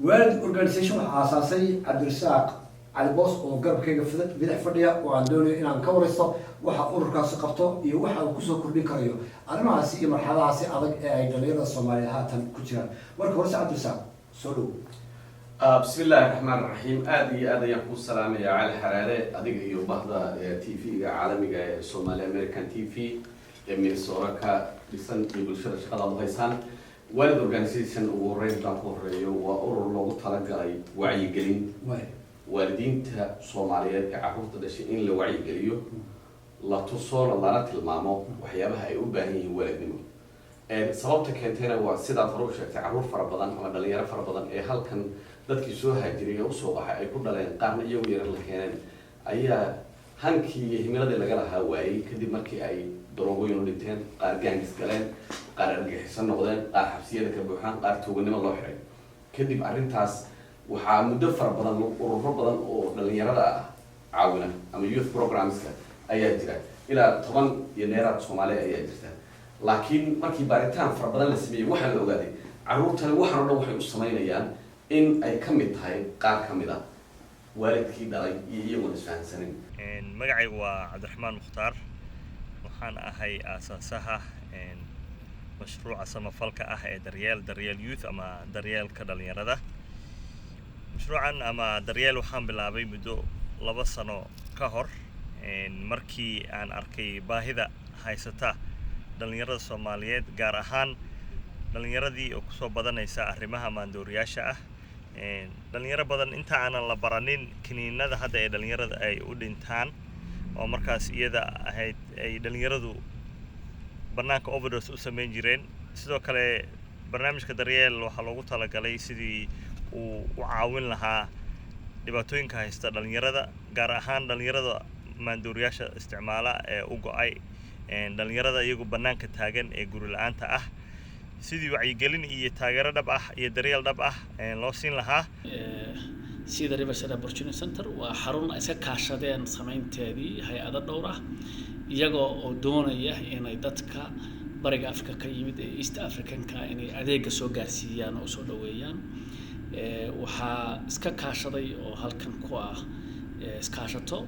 والد organization أساسي عبد الرزاق على بوس وقرب كي بدح فرديا وعندوني إن أنا كورسته وح أورك سقطته يوح وكسر كل بكريو أنا ما هسي مرحلة هسي أضج دليل الصومالي هاتن كتير ورك عبد الرزاق سولو بسم الله الرحمن الرحيم آدي يقول السلام يا على حرارة أديك يوبهدا تي في عالمي سومالي أمريكان تي في من الصورة كلسان يقول شغل الله يسان والد organization ورين دكتور وأورو لو تلاقي وعي قليل والدين الصوماليات كعروض دشين لوعي قليل لا تصور لا نتلمامه وحيابها يوبهني والدني sababta keentayna waa sida faro sheegtay caruur fara badan ama dhalinyaro fara badan ee halkan dadkii soo haajiray oo soo baxay ay ku dhaleen qaarna iyagu yar la keeneen ayaa hankii iyo himiladii laga lahaa waayay kadib markii ay daroogoyin u dhinteen qaar gaangis galeen qaar argaxisan noqdeen qaar xabsiyada ka buuxaan qaar tuuganimo loo xiray kadib arrintaas waxaa muddo fara badan ururo badan oo dhalinyarada ah caawina ama youth programska ayaa jira ilaa 10 iyo dheeraad Soomaaliya ayaa jirta laakiin markii baaritaan fara badan la sameeyay waxa la ogaaday caruurtan waxaan oo dhan waxay u sameynayaan in ay ka mid tahay qaar ka mid ah waalidkii dhalay iyo iyagu isfahansanin magacaygu waa Cabdiraxmaan Mukhtaar waxaan ahay aasaasaha mashruuca samafalka ah ee daryeel youth ama daryeelka dhalinyarada mashruucan ama daryeel waxaan bilaabay muddo 2 sano ka hor markii aan arkay baahida haysata dhalinyarada Soomaaliyeed gaar ahaan dhalinyaradii oo ku soo badanaysa arrimaha maandooriyaasha ah dhalinyaro badan inta aanan la baranin kiniinada hadda ee dhalinyarada ay u dhintaan oo markaas iyada ahayd ay dhalinyaradu banaanka overdose u sameyn jireen sidoo kale barnaamijka daryeel waxa loogu talagalay sidii uu u caawin lahaa dhibaatooyinka haysta dhalinyarada gaar ahaan dhalinyarada maandooriyaasha isticmaala ee u go'ay dhalinyarada iyagu banaanka taagan ee guri la'aanta ah sidii wacyigelin iyo taageero dhab ah iyo daryeel dhab ah loo siin lahaa sida Riverside Opportunity Center waa xarun ay iska kaashadeen sameynteedii hay'ado dhowr ah iyagoo oo doonaya inay dadka bariga Afrika ka yimid ee East African-ka inay adeega soo gaarsiiyaan oo soo dhaweeyaan waxaa iska kaashaday oo halkan ku ah iskaashato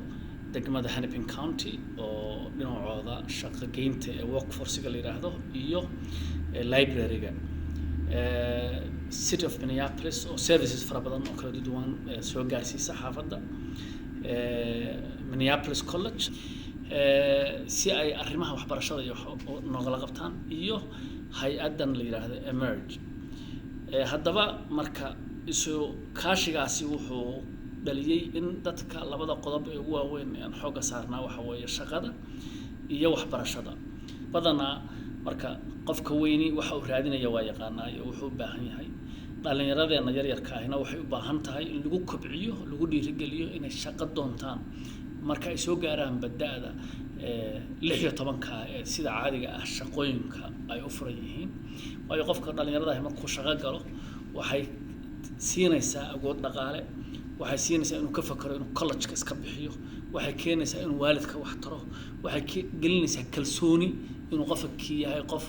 degmada Hennepin County oo dhinacooda shaqo geynta ee workforce-ga la yiraahdo iyo library-ga City of Minneapolis oo services fara badan oo kala duwan soo gaarsiisa xaafadda Minneapolis College si ay arrimaha waxbarashada iyo noogala qabtaan iyo hay'adan la yiraahdo Emerge haddaba marka isu kaashigaasi wuxuu dhaliyay in dadka labada qodob ee ugu waaweyn aan xooga saarnaa waxa weeye shaqada iyo waxbarashada badanaa marka qofka weyni waxa uu raadinaya waa yaqaanaa iyo wuxuu u baahan yahay dhalinyaradeenna yaryarka ahina waxay u baahan tahay in lagu kobciyo lagu dhiirigeliyo inay shaqo doontaan marka ay soo gaaraan badada 16ka ee sida caadiga ah shaqooyinka ay u furan yihiin waayo qofka dhalinyarada ah markuu shaqo galo waxay siinaysaa awood dhaqaale waxay siinaysaa inuu ka fakaro inuu college-ka iska bixiyo waxay keenaysaa inuu waalidka wax taro waxay gelinaysaa kalsooni inuu qofkii yahay qof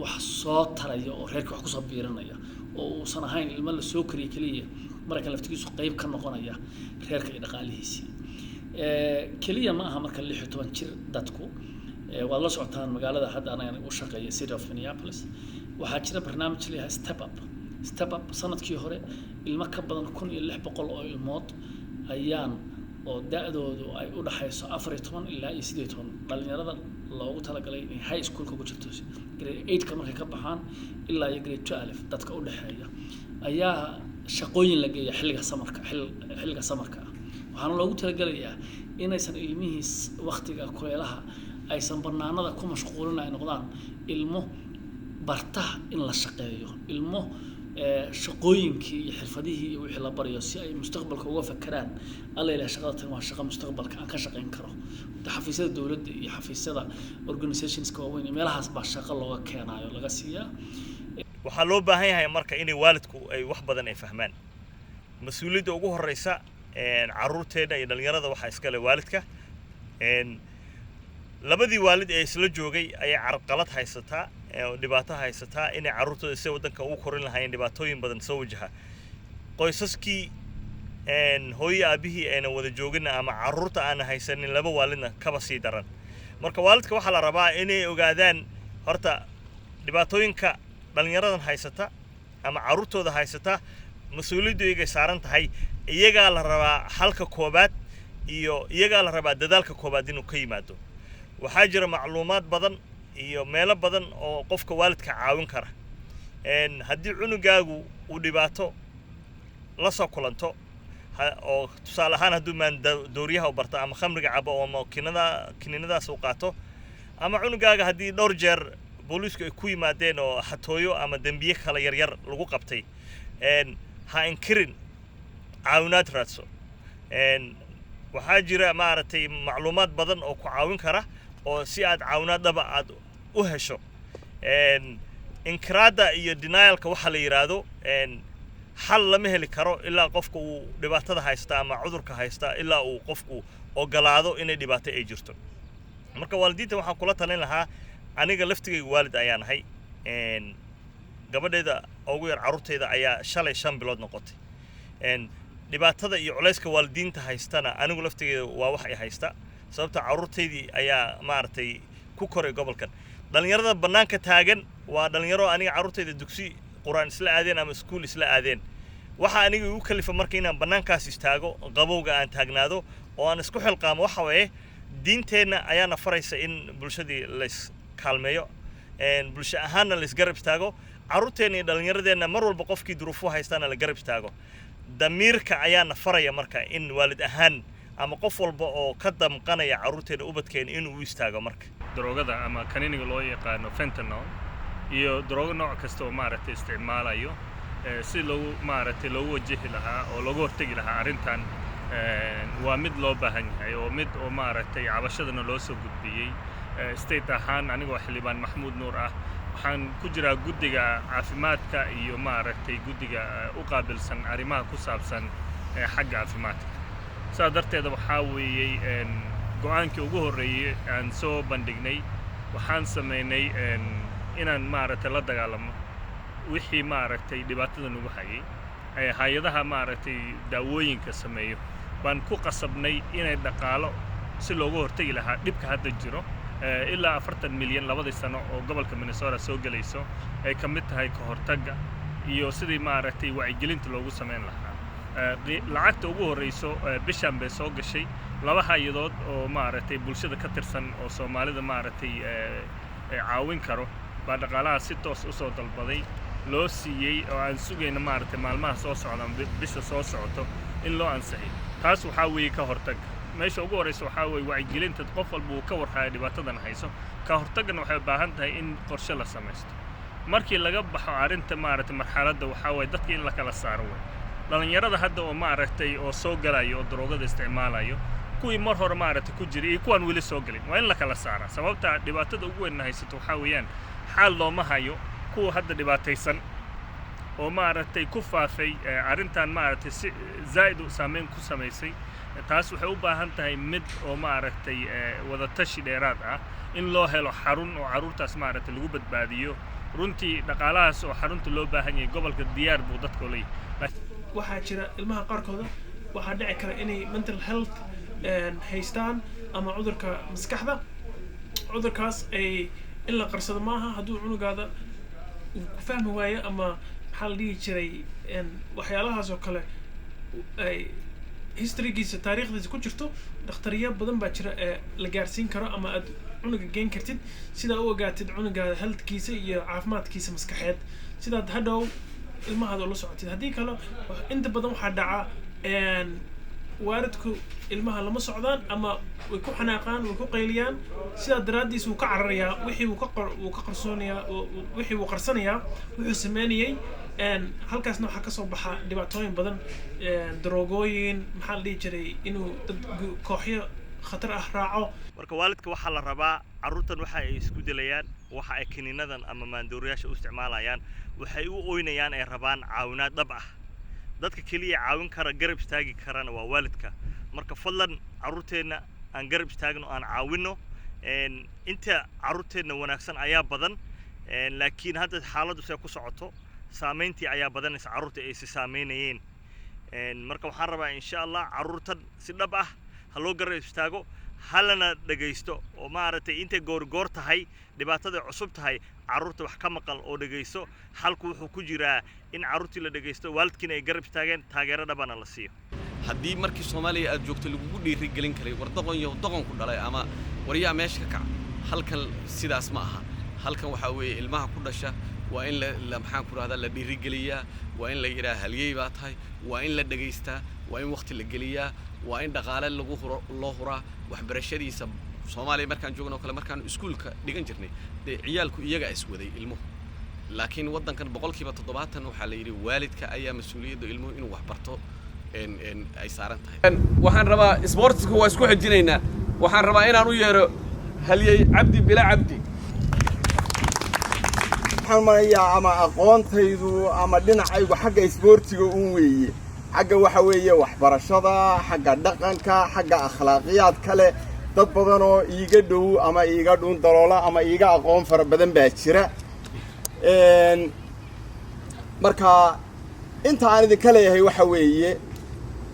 wax soo taraya oo reerka wax ku soo biirinaya oo uusan ahayn ilmo la soo kariyo kaliya marka laftigiisu qayb ka noqonaya reerka iyo dhaqaalihiisa kaliya ma aha marka 16 jir dadku waa la socotaan magaalada hadda anaga u shaqeeya City of Minneapolis waxaa jira barnaamij la yiraahdo Step Up sanadkii hore ilmo ka badan 1600 oo ilmood ayaan oo da'doodu ay u dhaxayso 14 ilaa 18 dhalinyarada loogu talagalay in high school ku jirto grade 8 ka markay ka baxaan ilaa grade 12 dadka u dhaxeeya ayaa shaqooyin la geeyo xilliga samarka waxaana loogu talagalayaa inaysan ilmihiis waqtiga kuleelaha aysan barnaamijyada ku mashquulin ay noqdaan ilmo barta in la shaqeeyo ilmo shaqooyinkii iyo xirfadihii iyo wixii la bariyo si ay mustaqbalka uga fakaraan alla ilaahay shaqada tan waa shaqo mustaqbalka aan ka shaqeyn karo xafiisyada dawladda iyo xafiisyada organizationska waaweyn meelahaas baa shaqo looga keenayo laga siiyaa waxaa loo baahan yahay marka inay waalidku ay wax badan ay fahmaan mas'uuliyadda ugu horeysa caruurteena iyo dhalinyarada waxa iska leh waalidka labadii waalid ee isla joogay ayaa carqalad haysataa dhibaato haysataa inay caruurtooda si wadanka ugu korin lahaayeen dhibaatooyin badan soo wajaha qoysaskii hooyo aabihii ayna wada joogin ama carruurta aan haysanin laba waalidna kaba sii daran marka waalidka waxaa la rabaa inay ogaadaan horta dhibaatooyinka dhalinyaradan haysata ama carruurtooda haysata mas-uuliyaddu iyagay saaran tahay iyagaa la rabaa halka koobaad iyo iyagaa la rabaa dadaalka koobaad inuu ka yimaado waxaa jira macluumaad badan iyo meelo badan oo qofka waalidka caawin kara haddii cunugaagu uu dhibaato la soo kulanto oo tusaale ahaan hadduu maandooriyaha u barto ama khamriga cabo ama kiniinadaas uu qaato ama cunugaaga haddii dhowr jeer booliisku ay ku yimaadeen oo xatooyo ama dembiye kale yaryar lagu qabtay ha inkirin caawinaad raadso waxaa jira maaragtay macluumaad badan oo ku caawin kara oo si aad caawinaad dhaba aad u hesho inkiraadda iyo denialka waxa la yiraahdo xal lama heli karo ilaa qofka uu dhibaatada haysta ama cudurka haysta ilaa uu qofku ogolaado inay dhibaato ay jirto marka waalidiinta waxaan kula talin lahaa aniga laftigayga waalid ayaan ahay gabadheeda ugu yar carruurteeda ayaa shalay 5 bilood noqotay dhibaatada iyo culayska waalidiinta haystana anigu laftigayga waa wax ay haysta sababta carruurteedii ayaa maaragtay ku koray gobolkan dhalinyarada bannaanka taagan waa dhalinyaro aniga carruurteeda dugsi quraan isla aadeen ama iskuul isla aadeen waxa aniga igu kalifa marka inaan bannaankaas istaago qabowga aan taagnaado oo aan isku xilqaamo waxa weeye diinteenna ayaana faraysa in bulshadii la kaalmeeyo bulsho ahaanna la isgarab istaago carruurteena iyo dhallinyaradeenna mar walba qofkii duruufo haystaana la garab istaago damiirka ayaana faraya marka in waalid ahaan ama qof walba oo ka damqanaya carruurteena ubadkeena inuu u istaago marka daroogada ama kaniiniga loo yaqaano fentanyl iyo daroogo nooc kasta oo maaragtay isticmaalayo si loogu maaragtay loogu wajahi lahaa oo looga hortagi lahaa arrintan waa mid loo baahan yahay oo mid oo maaragtay cabashadana loo soo gudbiyey state ahaan anigoo xildhibaan maxamuud nuur ah waxaan ku jiraa guddiga caafimaadka iyo maaragtay guddiga u qaabilsan arrimaha ku saabsan xagga caafimaadka sidaa darteeda waxaa weeyey go-aankii ugu horreeyey aan soo bandhignay waxaan samaynay inaan maaragtay la dagaalamo wixii maaragtay dhibaatada nagu hayay hay-adaha maaragtay daawooyinka sameeyo baan ku qasabnay inay dhaqaalo si looga hortagi lahaa dhibka hadda jiro ilaa 40 milyan labadii sano oo gobolka Minnesota soo galayso ay ka mid tahay ka hortagga iyo sidii maaragtay wacyigelinta loogu sameyn lahaa lacagta ugu horeyso bishan bay soo gashay laba hay-adood oo maaragtay bulshada ka tirsan oo Soomaalida maaragtay caawin karo baa dhaqaalaha si toos u soo dalbaday loo siiyey oo aan sugayna maaragtay maalmaha soo socdaan bisha soo socoto in loo ansaxay taas waxaa weeye ka hortag meesha ugu horeysa waxaa weeye wacyigelinta qof walba uu ka warhayo dhibaatadan hayso ka hortagana waxay u baahan tahay in qorshe la samaysto markii laga baxo arrinta maaragtay marxaladda waxaa weeye dadka in la kala saaro wey dhalinyarada hadda oo maaragtay oo soo galayo oo daroogada isticmaalayo kuwii mar hore maaragtay ku jiray iyo kuwaan weli soo galin waa in la kala saaraa sababta dhibaatada ugu weyn haysato waxaa weeyaan xaal looma hayo kuwa hadda dhibaataysan oo maaragtay ku faafay arrintan maaragtay si zaid u saameyn ku samaysay taas waxay u baahan tahay mid oo maaragtay wada tashi dheeraad ah in loo helo xarun oo carruurtaas maaragtay lagu badbaadiyo runtii dhaqaalahaas oo xarunta loo baahan yahay gobolka diyaar buu dadka u leeyahay waxaa jira ilmaha qaarkooda waxaa dhici kara inay mental health haystaan ama cudurka maskaxda cudurkaas ay in la qarsado maaha hadduu cunugaada uu ku fahmi waayo ama maxaa la dhihi jiray waxyaalahaas oo kale ay historygiisa taariikhdiisa ku jirto dhakhtariyo badan baa jira ee la gaarsiin karo ama aad cunuga geyn kartid sidaa u ogaatid cunugaada healthkiisa iyo caafimaadkiisa maskaxeed sidaad hadhow ilmahaada ula socotid haddii kale inta badan waxaa dhaca waalidku ilmaha lama socdaan ama way ku xanaaqaan way ku qayliyaan sidaa daraaddiis wuu ka cararayaa wixii wuu ka qarsoonayaa wixii wuu qarsanayaa wuxuu sameynayay halkaasna waxaa kasoo baxa dhibaatooyin badan daroogooyin maxaa la dhihi jiray inuu dad kooxyo khatar ah raaco marka waalidka waxaa la rabaa carruurtan waxa ay isku dilayaan waxa ay kiniinadan ama maandooriyaasha u isticmaalayaan waxay u ooynayaan ay rabaan caawinaad dhab ah dadka kaliya caawin kara garab istaagi karana waa waalidka marka fadlan carruurteena aan garab istaagno aan caawino inta carruurteena wanaagsan ayaa badan laakiin hadda xaaladdu say ku socoto saameyntii ayaa badanaysa carruurta ay si saameynayeen marka waxaan rabaa insha allah carruurtan si dhab ah ha loo garab istaago halana dhagaysto oo maaragtay intay goorgoor tahay dhibaatada cusub tahay carruurta wax ka maqal oo dhagaysto halku wuxuu ku jiraa in carruurtii la dhagaysto waalidkiina ay garab istaageen taageero dhabana la siiyo haddii markii Soomaaliya aad joogto lagu dhiiri gelin karay war doqon ku dhalay ama wariyaa meesha ka kac halkan sidaas ma aha halkan waxa weeye ilmaha ku dhasha waa in la maxaan ku raahdaa la dhiiri geliyaa waa in la yiraahdo haliyay baa tahay waa in la dhageystaa waa in waqti la geliyaa waa in dhaqaale loo huraa waxbarashadiisa Soomaaliya markaan joogno kale markaan iskuulka dhigan jirnay ciyaalku iyaga iswaday ilmuhu laakiin wadankan 70% waxa la yiri waalidka ayaa mas'uuliyadda ilmuhu inuu wax barto ay saaran tahay waxaan rabaa sportska waa isku xijinaynaa waxaan rabaa inaan u yeero haliyay Cabdi Bila Cabdi waxaan marayaa ama aqoontaydu ama dhinacaygu xagga sportiga uun weeye xagga waxa weeye waxbarashada xagga dhaqanka xagga akhlaaqiyad kale dad badan oo iiga dhow ama iiga dhun daloola ama iiga aqoon fara badan baa jira marka inta aan idinka leeyahay waxa weeye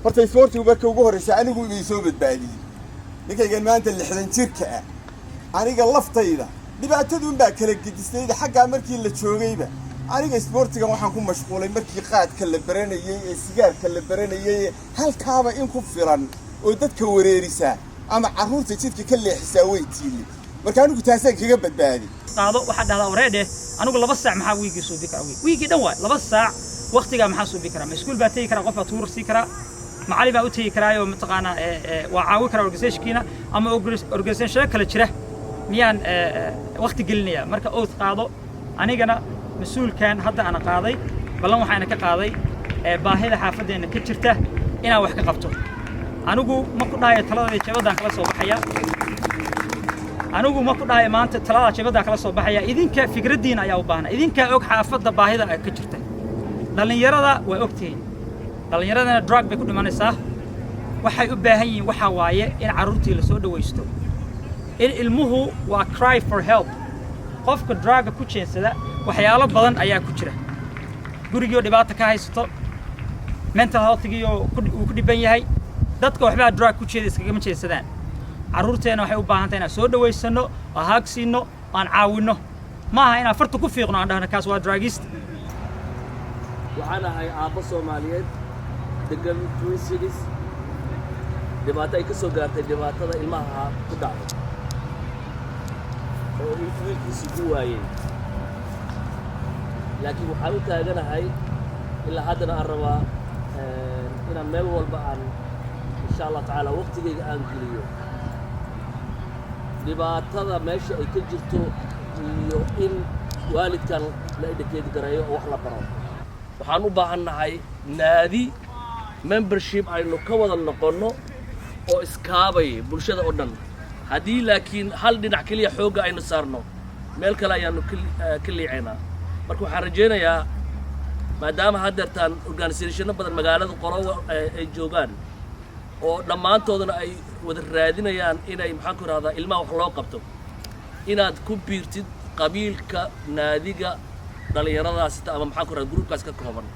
horta sportigu markii ugu horreysay anigu ii soo badbaadiyey ninkaygan maanta 60 jirka ah aniga laftayda dhibaatadun baa kala gidisay xagga markii la joogayba aniga sportiga waxaan ku mashquulay markii qaadka la baranayay ee sigaarka la baranayay halkaaba in ku filan oo dadka wareerisa ama carruurta jidka ka leexisaa way tiili marka anigu taasaan kaga badbaadi qaado waxa dhahdaa wareede anigu 2 saac maxaa wiigi soo bi karaa wiigi dhan waa 2 saac waqtiga maxaa soo bi karaa ma iskuul baa tagi karaa qof tuur si karaa macallin baa u tagi karaa oo mataqaana waa caawi karaa organizationkiina ama organization kala jira miyaan waqti gelinaya marka oo qaado anigana mas'uulkan hadda ana qaaday ballan waxaana ka qaaday baahida xaafadeena ka jirta inaan wax ka qabto anigu ma ku dhahay talada jabadan kala soo baxaya anigu ma ku dhahay maanta talada jabadan kala soo baxaya idinka fikradiina ayaa u baahan idinka og xaafada baahida ka jirta dhalinyarada way ogtiin dhalinyaradana drug bay ku dhimanaysaa waxay u baahan yihiin waxa waaye in carruurtii la soo dhawaysto in ilmuhu waa cry for help qofka drug ku jeensada waxyaalo badan ayaa ku jira guriga dhibaato ka haysto mental health uu ku dhiban yahay dadka waxba drug ku jeeda iskaga jeesadaan carruurteena waxay u baahan tahay inaan soo dhawaysano oo haagsiino aan caawino maaha inaan farta ku fiiqno aan dhahno kaas waa drugist waxaan ahay aabbo Soomaaliyeed degan Twin Cities dhibaato ay ka soo gaartay dhibaatada ilmaha ku dhacday oo wiilkiisu ku waayay laakiin waxaan u taaganahay ilaa haddana aan rabaa inaan meel walba aan insha Allah tacaala waqtigeyga aan geliyo dhibaatada meesha ay ka jirto iyo in waalidkan la educate gareeyo oo wax la baro waxaan u baahannahay naadi membership aynu ka wada noqonno oo iskaabay bulshada oo dhan haddii laakiin hal dhinac kaliya xoogga aynu saarno meel kale ayaanu ka liicaynaa marka waxaan rajaynayaa maadaama haddeertaan organisationno badan magaalada qoro ay joogaan oo dhammaantoodana ay wada raadinayaan inay maxaan ku rahdaa ilmaha wax loo qabto inaad ku biirtid qabiilka naadiga dhalinyaradaas ama maxaan ku rahdaa gruubkaas ka kooban